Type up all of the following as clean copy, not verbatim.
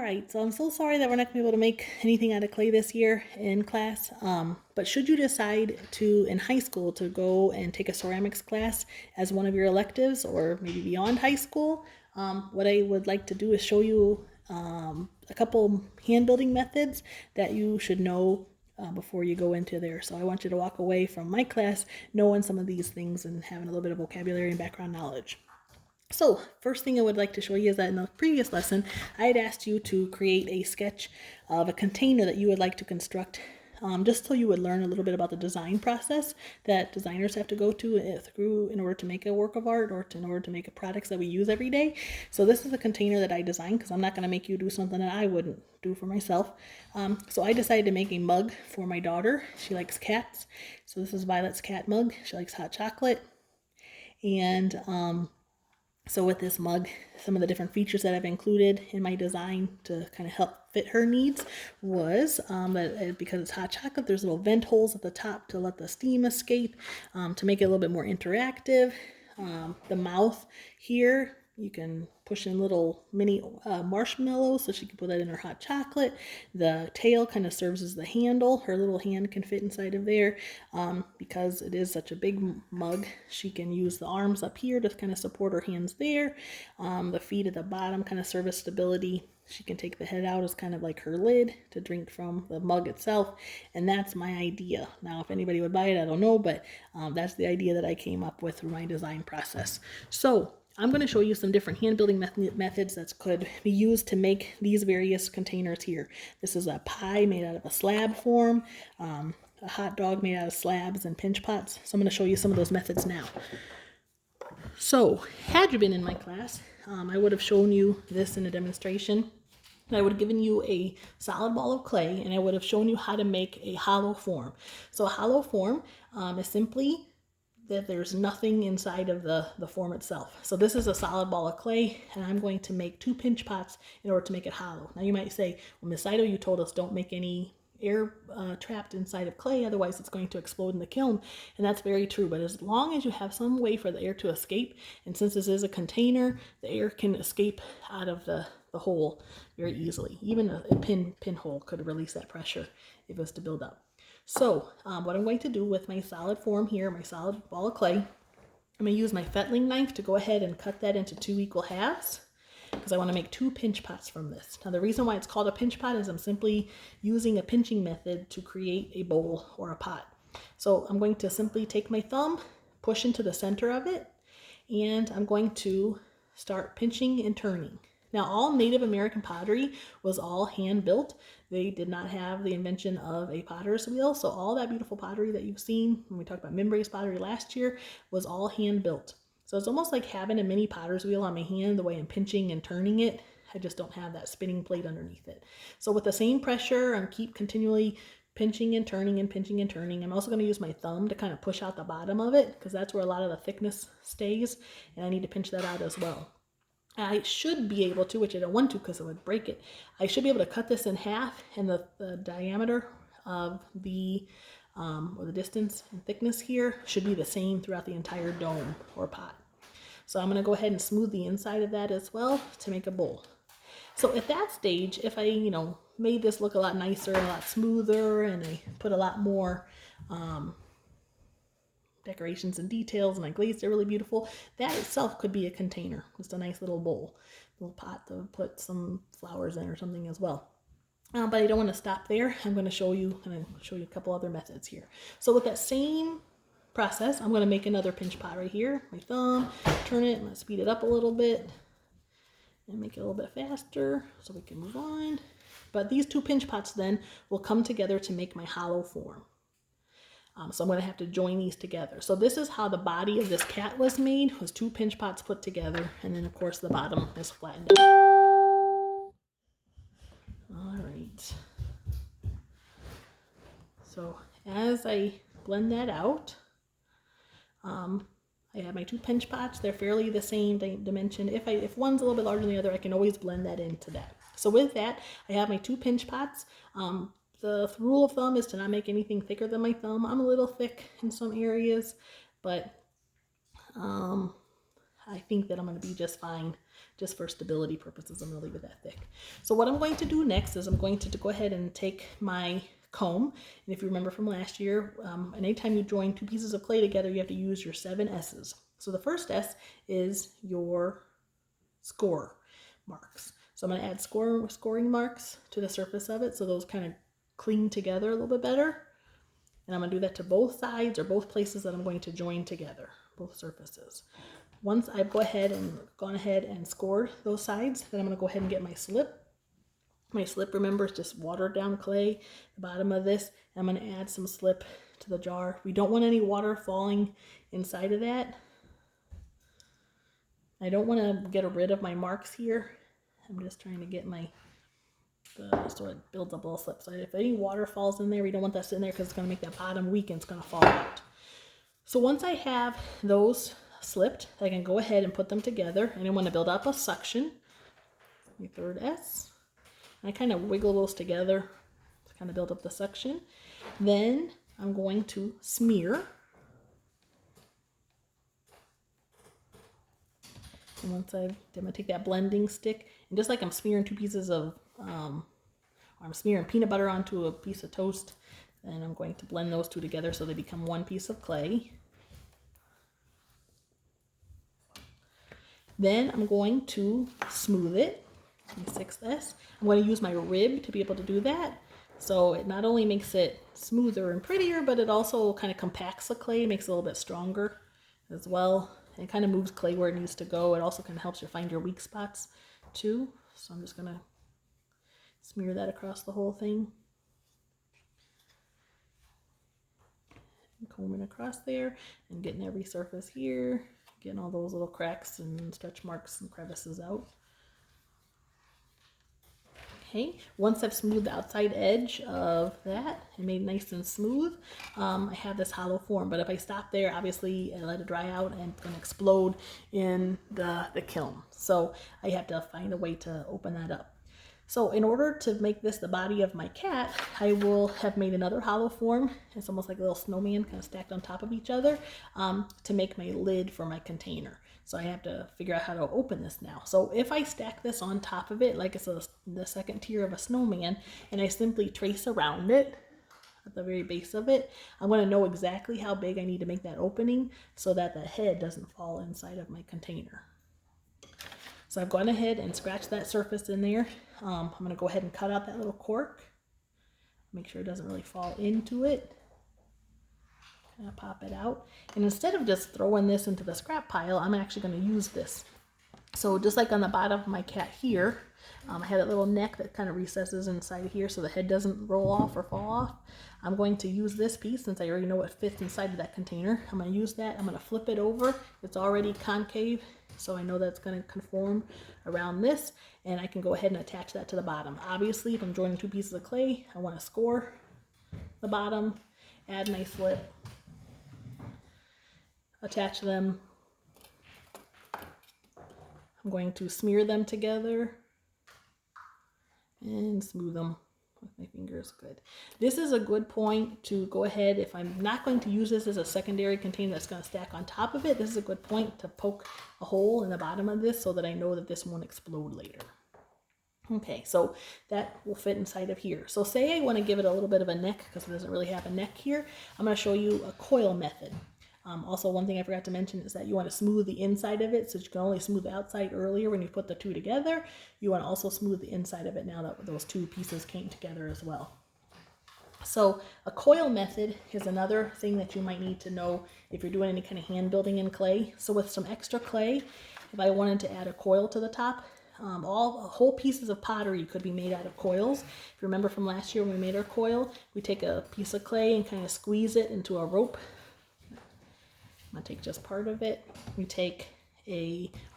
right, so I'm so sorry that we're not going to be able to make anything out of clay this year in class. But should you decide to, in high school, to go and take a ceramics class as one of your electives or maybe beyond high school, what I would like to do is show you a couple hand building methods that you should know before you go into there. So I want you to walk away from my class knowing some of these things and having a little bit of vocabulary and background knowledge. So first thing I would like to show you is that in the previous lesson, I had asked you to create a sketch of a container that you would like to construct, just so you would learn a little bit about the design process that designers have to go through in order to make a work of art or in order to make products that we use every day. So this is a container that I designed because I'm not going to make you do something that I wouldn't do for myself. So I decided to make a mug for my daughter. She likes cats. So this is Violet's cat mug. She likes hot chocolate. And so with this mug, some of the different features that I've included in my design to kind of help fit her needs was that because it's hot chocolate, there's little vent holes at the top to let the steam escape, to make it a little bit more interactive. The mouth here, you can push in little mini marshmallows so she can put that in her hot chocolate. The tail kind of serves as the handle. Her little hand can fit inside of there. Because it is such a big mug, she can use the arms up here to kind of support her hands there. The feet at the bottom kind of serve as stability. She can take the head out as kind of like her lid to drink from the mug itself. And that's my idea. Now, if anybody would buy it, I don't know, but that's the idea that I came up with through my design process. So I'm going to show you some different hand building methods that could be used to make these various containers here. This is a pie made out of a slab form, a hot dog made out of slabs and pinch pots. So I'm going to show you some of those methods now. So had you been in my class, I would have shown you this in a demonstration. I would have given you a solid ball of clay and I would have shown you how to make a hollow form. So a hollow form is simply that there's nothing inside of the form itself. So this is a solid ball of clay and I'm going to make 2 pinch pots in order to make it hollow. Now you might say, well, Miss Ito, you told us don't make any air trapped inside of clay, otherwise it's going to explode in the kiln. And that's very true, but as long as you have some way for the air to escape, and since this is a container, the air can escape out of the hole very easily. Even a pinhole could release that pressure if it was to build up. So what I'm going to do with my solid form here, my solid ball of clay, I'm going to use my fettling knife to go ahead and cut that into 2 equal halves because I want to make 2 pinch pots from this. Now the reason why it's called a pinch pot is I'm simply using a pinching method to create a bowl or a pot. So I'm going to simply take my thumb, push into the center of it, and I'm going to start pinching and turning. Now, all Native American pottery was all hand built. They did not have the invention of a potter's wheel. So all that beautiful pottery that you've seen when we talked about Mimbres pottery last year was all hand built. So it's almost like having a mini potter's wheel on my hand, the way I'm pinching and turning it. I just don't have that spinning plate underneath it. So with the same pressure, I'm keep continually pinching and turning and pinching and turning. I'm also going to use my thumb to kind of push out the bottom of it because that's where a lot of the thickness stays. And I need to pinch that out as well. I should be able to, which I don't want to because it would break it, I should be able to cut this in half, and the diameter of the, or the distance and thickness here should be the same throughout the entire dome or pot. So I'm going to go ahead and smooth the inside of that as well to make a bowl. So at that stage, if I, made this look a lot nicer and a lot smoother, and I put a lot more decorations and details and I glazed it really beautiful, that itself could be a container, just a nice little bowl, little pot to put some flowers in or something as well. But I don't want to stop there. I'm going to show you a couple other methods here. So with that same process, I'm going to make another pinch pot right here. My thumb, turn it, I'm going to speed it up a little bit and make it a little bit faster so we can move on. But these 2 pinch pots then will come together to make my hollow form. So I'm going to have to join these together. So this is how the body of this cat was made, was 2 pinch pots put together, and then of course the bottom is flattened out. All right. So as I blend that out, I have my 2 pinch pots. They're fairly the same dimension. If one's a little bit larger than the other, I can always blend that into that. So with that, I have my 2 pinch pots. The rule of thumb is to not make anything thicker than my thumb. I'm a little thick in some areas, but I think that I'm going to be just fine. Just for stability purposes, I'm going to leave it that thick. So what I'm going to do next is I'm going to go ahead and take my comb. And if you remember from last year, anytime you join two pieces of clay together, you have to use your 7 S's. So the first S is your score marks. So I'm going to add scoring marks to the surface of it so those kind of cling together a little bit better. And I'm going to do that to both sides or both places that I'm going to join together, both surfaces. Once I've gone ahead and scored those sides, then I'm going to go ahead and get my slip. My slip, remember, is just watered down clay, the bottom of this. And I'm going to add some slip to the jar. We don't want any water falling inside of that. I don't want to get rid of my marks here. I'm just trying to get so it builds up a little slip. So if any water falls in there, we don't want that sitting there because it's going to make that bottom weak and it's going to fall out. So once I have those slipped, I can go ahead and put them together. And I want to build up a suction. My third S. And I kind of wiggle those together to kind of build up the suction. Then I'm going to smear. And once I'm going to take that blending stick, and just like I'm smearing two pieces of, I'm smearing peanut butter onto a piece of toast, and I'm going to blend those two together so they become one piece of clay. Then I'm going to smooth it, my 6th S. I'm going to use my rib to be able to do that. So it not only makes it smoother and prettier, but it also kind of compacts the clay, makes it a little bit stronger as well. It kind of moves clay where it needs to go. It also kind of helps you find your weak spots too. So I'm just going to smear that across the whole thing. And combing across there and getting every surface here. Getting all those little cracks and stretch marks and crevices out. Okay, once I've smoothed the outside edge of that and made it nice and smooth, I have this hollow form. But if I stop there, obviously, and let it dry out, and it's going to explode in the kiln. So I have to find a way to open that up. So in order to make this the body of my cat, I will have made another hollow form. It's almost like a little snowman kind of stacked on top of each other to make my lid for my container. So I have to figure out how to open this now. So if I stack this on top of it, like it's the second tier of a snowman, and I simply trace around it at the very base of it, I'm going to know exactly how big I need to make that opening so that the head doesn't fall inside of my container. So I've gone ahead and scratched that surface in there. I'm going to go ahead and cut out that little cork. Make sure it doesn't really fall into it. Kind of pop it out. And instead of just throwing this into the scrap pile, I'm actually going to use this. So just like on the bottom of my cat here, I have that little neck that kind of recesses inside of here so the head doesn't roll off or fall off. I'm going to use this piece since I already know what fits inside of that container. I'm going to use that. I'm going to flip it over. It's already concave, so I know that's going to conform around this, and I can go ahead and attach that to the bottom. Obviously, if I'm joining two pieces of clay, I want to score the bottom, add my slip, attach them. I'm going to smear them together and smooth them with my fingers. Good. This is a good point to go ahead, if I'm not going to use this as a secondary container that's going to stack on top of it, this is a good point to poke a hole in the bottom of this so that I know that this won't explode later. Okay, so that will fit inside of here. So say I want to give it a little bit of a neck because it doesn't really have a neck here. I'm going to show you a coil method. Also, one thing I forgot to mention is that you want to smooth the inside of it, so you can only smooth the outside earlier when you put the two together. You want to also smooth the inside of it now that those two pieces came together as well. So a coil method is another thing that you might need to know if you're doing any kind of hand building in clay. So with some extra clay, if I wanted to add a coil to the top, all whole pieces of pottery could be made out of coils. If you remember from last year when we made our coil, we take a piece of clay and kind of squeeze it into a rope. I'm going to take just part of it. We take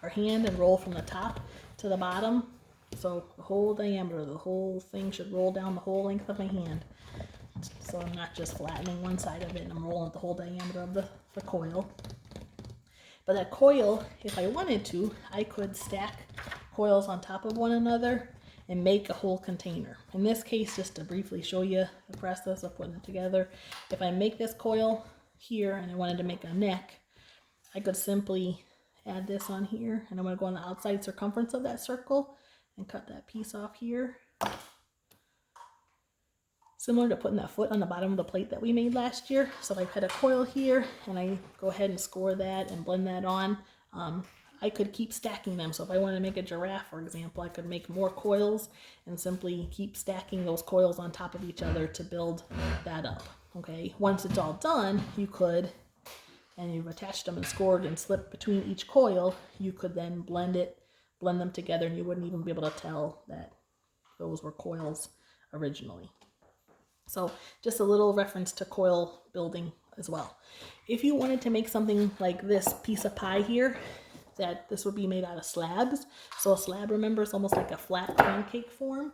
our hand and roll from the top to the bottom. So the whole diameter, the whole thing should roll down the whole length of my hand. So I'm not just flattening one side of it and I'm rolling the whole diameter of the coil. But that coil, if I wanted to, I could stack coils on top of one another and make a whole container. In this case, just to briefly show you the process of putting it together, if I make this coil here and I wanted to make a neck, I could simply add this on here, and I'm going to go on the outside circumference of that circle and cut that piece off here. Similar to putting that foot on the bottom of the plate that we made last year. So I put a coil here and I go ahead and score that and blend that on. I could keep stacking them. So if I wanted to make a giraffe, for example, I could make more coils and simply keep stacking those coils on top of each other to build that up. Okay, once it's all done, you could, and you've attached them and scored and slipped between each coil, you could then blend them together, and you wouldn't even be able to tell that those were coils originally. So just a little reference to coil building as well. If you wanted to make something like this piece of pie here, that this would be made out of slabs. So a slab, remember, is almost like a flat pancake form.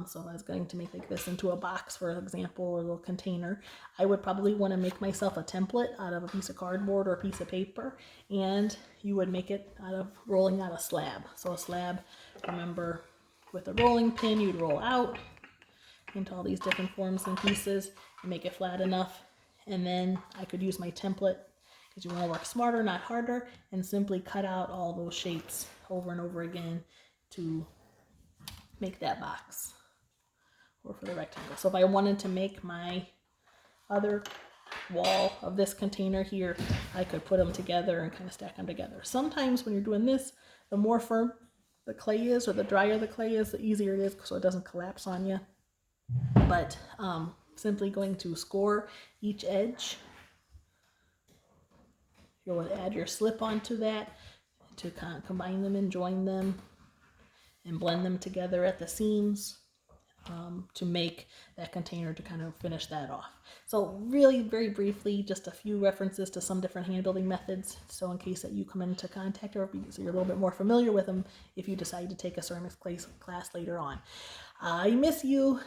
So if I was going to make like this into a box, for example, or a little container, I would probably want to make myself a template out of a piece of cardboard or a piece of paper, and you would make it out of rolling out a slab. So a slab, remember, with a rolling pin, you'd roll out into all these different forms and pieces and make it flat enough. And then I could use my template, because you want to work smarter, not harder, and simply cut out all those shapes over and over again to make that box or for the rectangle. So if I wanted to make my other wall of this container here, I could put them together and kind of stack them together. Sometimes when you're doing this, the more firm the clay is, or the drier the clay is, the easier it is so it doesn't collapse on you. But simply going to score each edge. You'll add your slip onto that to kind of combine them and join them and blend them together at the seams to make that container to kind of finish that off. So really very briefly, just a few references to some different hand building methods. So in case that you come into contact, or so you're a little bit more familiar with them if you decide to take a ceramics class later on. I miss you.